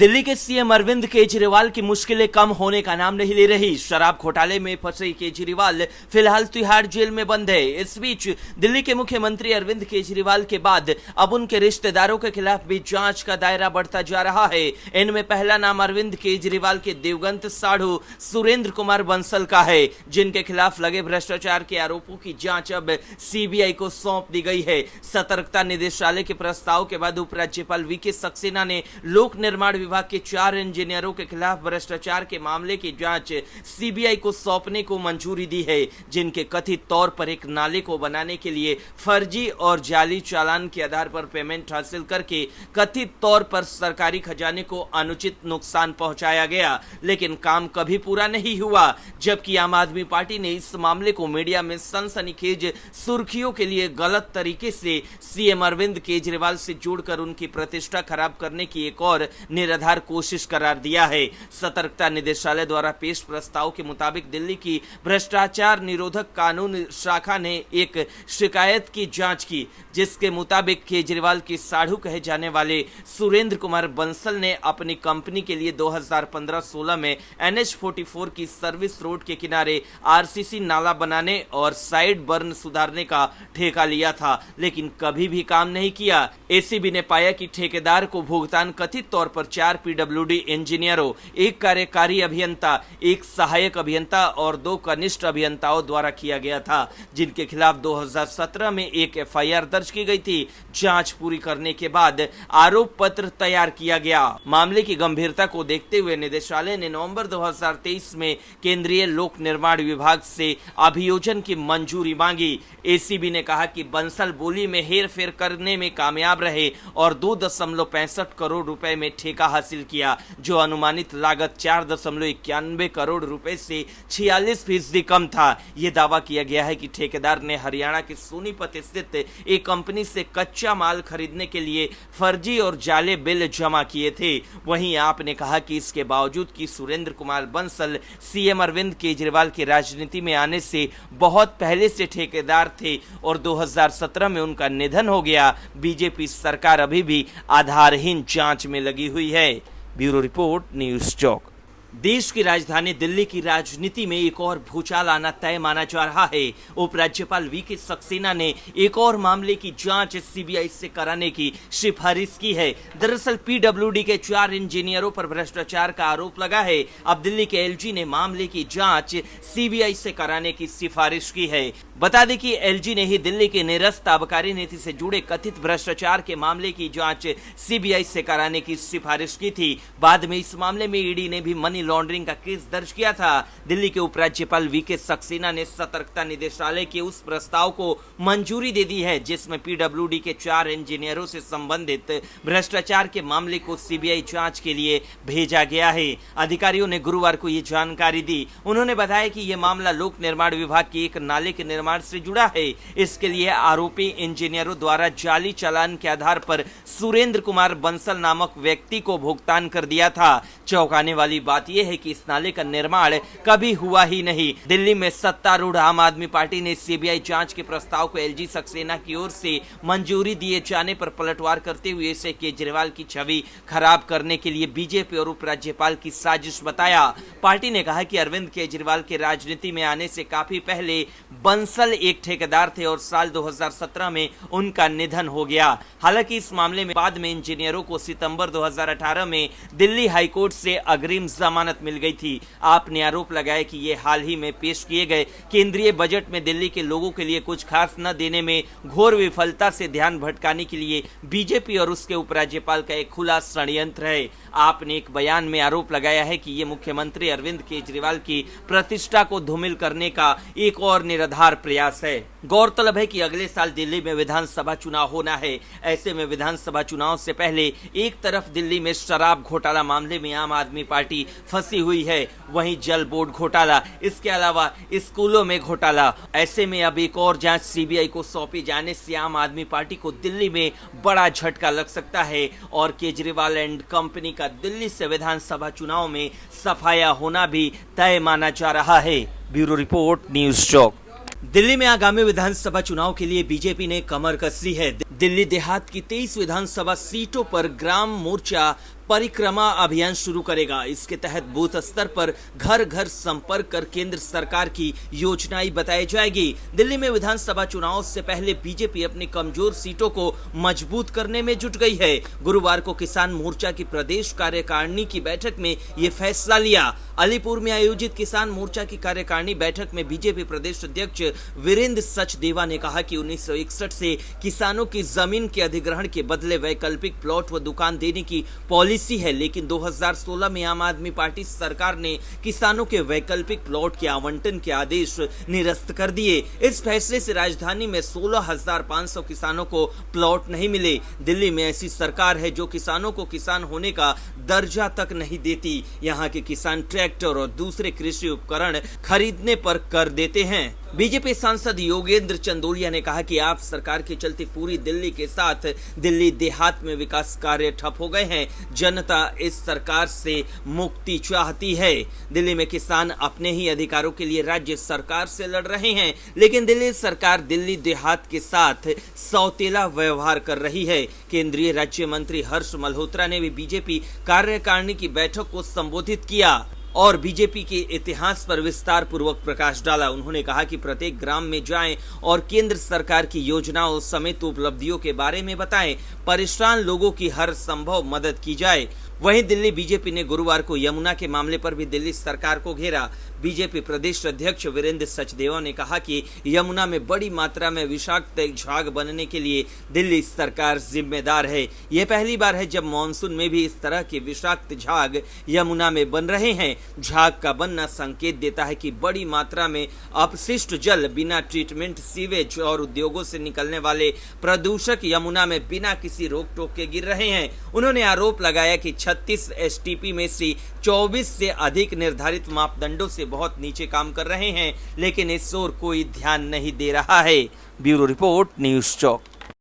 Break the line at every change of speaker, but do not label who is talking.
दिल्ली के सीएम अरविंद केजरीवाल की मुश्किलें कम होने का नाम नहीं ले रही। शराब घोटाले में फंसे केजरीवाल फिलहाल तिहाड़ जेल में बंद है। इस बीच दिल्ली के मुख्यमंत्री अरविंद केजरीवाल के बाद अब उनके रिश्तेदारों के खिलाफ भी जांच का दायरा बढ़ता जा रहा है। इनमें पहला नाम अरविंद केजरीवाल के देवगंत साढ़ू सुरेंद्र कुमार बंसल का है, जिनके खिलाफ लगे भ्रष्टाचार के आरोपों की जांच अब सीबीआई को सौंप दी गई है। सतर्कता निदेशालय के प्रस्ताव के बाद उपराज्यपाल वीके सक्सेना ने लोक निर्माण विभाग के 4 इंजीनियरों के खिलाफ भ्रष्टाचार के मामले की जांच सीबीआई को सौंपने को मंजूरी दी है, जिनके कथित तौर पर एक नाले को बनाने के लिए फर्जी और जाली चालान के आधार पर पेमेंट हासिल करके कथित तौर पर सरकारी खजाने को अनुचित नुकसान पहुंचाया गया, लेकिन काम कभी पूरा नहीं हुआ। जबकि आम आदमी पार्टी ने इस मामले को मीडिया में सनसनीखेज सुर्खियों के लिए गलत तरीके से सीएम अरविंद केजरीवाल से जोड़कर उनकी प्रतिष्ठा खराब करने की एक और निराधार कोशिश करार दिया है। सतर्कता निदेशालय द्वारा पेश प्रस्ताव के मुताबिक दिल्ली की भ्रष्टाचार निरोधक कानून शाखा ने एक शिकायत की जांच की, जिसके मुताबिक केजरीवाल के साढ़ू कहे जाने वाले सुरेंद्र कुमार बंसल ने अपनी कंपनी के लिए 2015-16 में NH-44 की सर्विस रोड के किनारे आरसीसी नाला बनाने और साइड बर्न सुधारने का ठेका लिया था, लेकिन कभी भी काम नहीं किया। एसीबी ने पाया कि ठेकेदार को भुगतान कथित तौर पर 4 पीडब्ल्यूडी इंजीनियरों, 1 कार्यकारी अभियंता, 1 सहायक अभियंता और 2 कनिष्ठ अभियंताओं द्वारा किया गया था, जिनके खिलाफ 2017 में एक एफआईआर दर्ज की गई थी। जांच पूरी करने के बाद आरोप पत्र तैयार किया गया। मामले की गंभीरता को देखते हुए निदेशालय ने नवंबर 2023 में केंद्रीय लोक निर्माण विभाग से अभियोजन की मंजूरी मांगी। एसीबी ने कहा कि बंसल बोली में हेरफेर करने में कामयाब रहे और 2.65 करोड़ रुपए में ठेका हासिल किया, जो अनुमानित लागत 4.91 करोड़ रुपए से 46% कम था। यह दावा किया गया है कि ठेकेदार ने हरियाणा के सोनीपत स्थित एक कंपनी से कच्चा माल खरीदने के लिए फर्जी और जाले बिल जमा किए थे। वहीं आपने कहा कि इसके बावजूद कि सुरेंद्र कुमार बंसल सीएम अरविंद केजरीवाल की राजनीति में आने से बहुत पहले से ठेकेदार थे और 2017 में उनका निधन हो गया, बीजेपी सरकार अभी भी आधारहीन जांच में लगी हुई है। ब्यूरो रिपोर्ट, न्यूज़ चौक। देश की राजधानी दिल्ली की राजनीति में एक और भूचाल आना तय माना जा रहा है। उपराज्यपाल वीके सक्सेना ने एक और मामले की जांच सीबीआई से कराने की सिफारिश की है। दरअसल पीडब्ल्यूडी के 4 इंजीनियरों पर भ्रष्टाचार का आरोप लगा है। अब दिल्ली के एलजी ने मामले की जांच सीबीआई से कराने की सिफारिश की है। बता दें कि एलजी ने ही दिल्ली की निरस्त आबकारी नीति से जुड़े कथित भ्रष्टाचार के मामले की जांच सीबीआई से कराने की सिफारिश की थी। बाद में इस मामले में ईडी ने भी मनी लॉन्ड्रिंग का केस दर्ज किया था। दिल्ली के उपराज्यपाल वीके सक्सेना ने सतर्कता निदेशालय के उस प्रस्ताव को मंजूरी दे दी है, जिसमें पीडब्ल्यूडी के 4 इंजीनियरों से संबंधित भ्रष्टाचार के मामले को सीबीआई जांच के लिए भेजा गया है। अधिकारियों ने गुरुवार को ये जानकारी दी। उन्होंने बताया कि यह मामला लोक निर्माण विभाग के एक नाले के निर्माण से जुड़ा है। इसके लिए आरोपी इंजीनियरों द्वारा जाली चालान के आधार पर सुरेंद्र कुमार बंसल नामक व्यक्ति को भुगतान कर दिया था। चौंकाने वाली बात यह है कि इस नाले का निर्माण कभी हुआ ही नहीं। दिल्ली में सत्तारूढ़ आम आदमी पार्टी ने सीबीआई जांच के प्रस्ताव को एलजी सक्सेना की ओर से मंजूरी दिए जाने पर पलटवार करते हुए इसे केजरीवाल की छवि खराब करने के लिए बीजेपी और उपराज्यपाल की साजिश बताया। पार्टी ने कहा कि अरविंद केजरीवाल के राजनीति में आने से काफी पहले बंसल एक ठेकेदार थे और साल 2017 में उनका निधन हो गया। हालांकि इस मामले में बाद में इंजीनियरों को सितंबर 2018 में दिल्ली हाईकोर्ट से अग्रिम जमानत मिल गई थी। आपने आरोप लगाया कि ये हाल ही में पेश किए गए केंद्रीय बजट में दिल्ली के लोगों के लिए कुछ खास न देने में घोर विफलता से ध्यान भटकाने के लिए बीजेपी और उसके उपराज्यपाल का एक खुला षड्यंत्र है। आपने एक बयान में आरोप लगाया है कि ये मुख्यमंत्री अरविंद केजरीवाल की प्रतिष्ठा को धूमिल करने का एक और निराधार प्रयास है। गौरतलब है कि अगले साल दिल्ली में विधानसभा चुनाव होना है। ऐसे में विधानसभा चुनाव से पहले एक तरफ दिल्ली में शराब घोटाला मामले में आम आदमी पार्टी फंसी हुई है, वहीं जल बोर्ड घोटाला, इसके अलावा स्कूलों में घोटाला। ऐसे में अब एक और जांच सीबीआई को सौंपे जाने से आम आदमी पार्टी को दिल्ली में बड़ा झटका लग सकता है और केजरीवाल एंड कंपनी का दिल्ली से विधानसभा चुनाव में सफाया होना भी तय माना जा रहा है। ब्यूरो रिपोर्ट, न्यूज़ चौक। दिल्ली में आगामी विधानसभा चुनाव के लिए बीजेपी ने कमर कस ली है। दिल्ली देहात की 23 विधानसभा सीटों पर ग्राम मोर्चा परिक्रमा अभियान शुरू करेगा। इसके तहत बूथ स्तर पर घर घर संपर्क कर केंद्र सरकार की योजनाएं बताई जाएगी। दिल्ली में विधानसभा चुनाव से पहले बीजेपी अपनी कमजोर सीटों को मजबूत करने में जुट गई है। गुरुवार को किसान मोर्चा की प्रदेश कार्यकारिणी की बैठक में ये फैसला लिया। अलीपुर में आयोजित किसान मोर्चा की कार्यकारिणी बैठक में बीजेपी प्रदेश अध्यक्ष वीरेंद्र सचदेवा ने कहा कि 1961 से किसानों की जमीन के अधिग्रहण के बदले वैकल्पिक प्लॉट व दुकान देने की पॉलिसी है, लेकिन 2016 में आम आदमी पार्टी सरकार ने किसानों के वैकल्पिक प्लॉट के आवंटन के आदेश निरस्त कर दिए। इस फैसले से राजधानी में 16,500 किसानों को प्लॉट नहीं मिले। दिल्ली में ऐसी सरकार है जो किसानों को किसान होने का दर्जा तक नहीं देती। यहाँ के किसान ट्रैक्टर और दूसरे कृषि उपकरण खरीदने पर कर देते हैं। बीजेपी सांसद योगेंद्र चंदोलिया ने कहा कि आप सरकार के चलते पूरी दिल्ली के साथ दिल्ली देहात में विकास कार्य ठप हो गए हैं। जनता इस सरकार से मुक्ति चाहती है। दिल्ली में किसान अपने ही अधिकारों के लिए राज्य सरकार से लड़ रहे हैं, लेकिन दिल्ली सरकार दिल्ली देहात के साथ सौतेला व्यवहार कर रही है। केंद्रीय राज्य मंत्री हर्ष मल्होत्रा ने भी बीजेपी कार्यकारिणी की बैठक को संबोधित किया और बीजेपी के इतिहास पर विस्तार पूर्वक प्रकाश डाला। उन्होंने कहा कि प्रत्येक ग्राम में जाएं और केंद्र सरकार की योजनाओं समेत उपलब्धियों के बारे में बताएं। परेशान लोगों की हर संभव मदद की जाए। वहीं दिल्ली बीजेपी ने गुरुवार को यमुना के मामले पर भी दिल्ली सरकार को घेरा। बीजेपी प्रदेश अध्यक्ष वीरेंद्र सचदेवा ने कहा कि यमुना में बड़ी मात्रा में विषाक्त झाग बनने के लिए दिल्ली सरकार जिम्मेदार है। यह पहली बार है जब मानसून में भी इस तरह के विषाक्त झाग यमुना में बन रहे हैं। झाग का बनना संकेत देता है कि बड़ी मात्रा में अपशिष्ट जल, बिना ट्रीटमेंट सीवेज और उद्योगों से निकलने वाले प्रदूषक यमुना में बिना किसी रोक टोक के गिर रहे हैं। उन्होंने आरोप लगाया कि 36 एसटीपी में से 24 से अधिक निर्धारित मापदंडों से बहुत नीचे काम कर रहे हैं, लेकिन इस ओर कोई ध्यान नहीं दे रहा है। ब्यूरो रिपोर्ट, न्यूज़ चौक।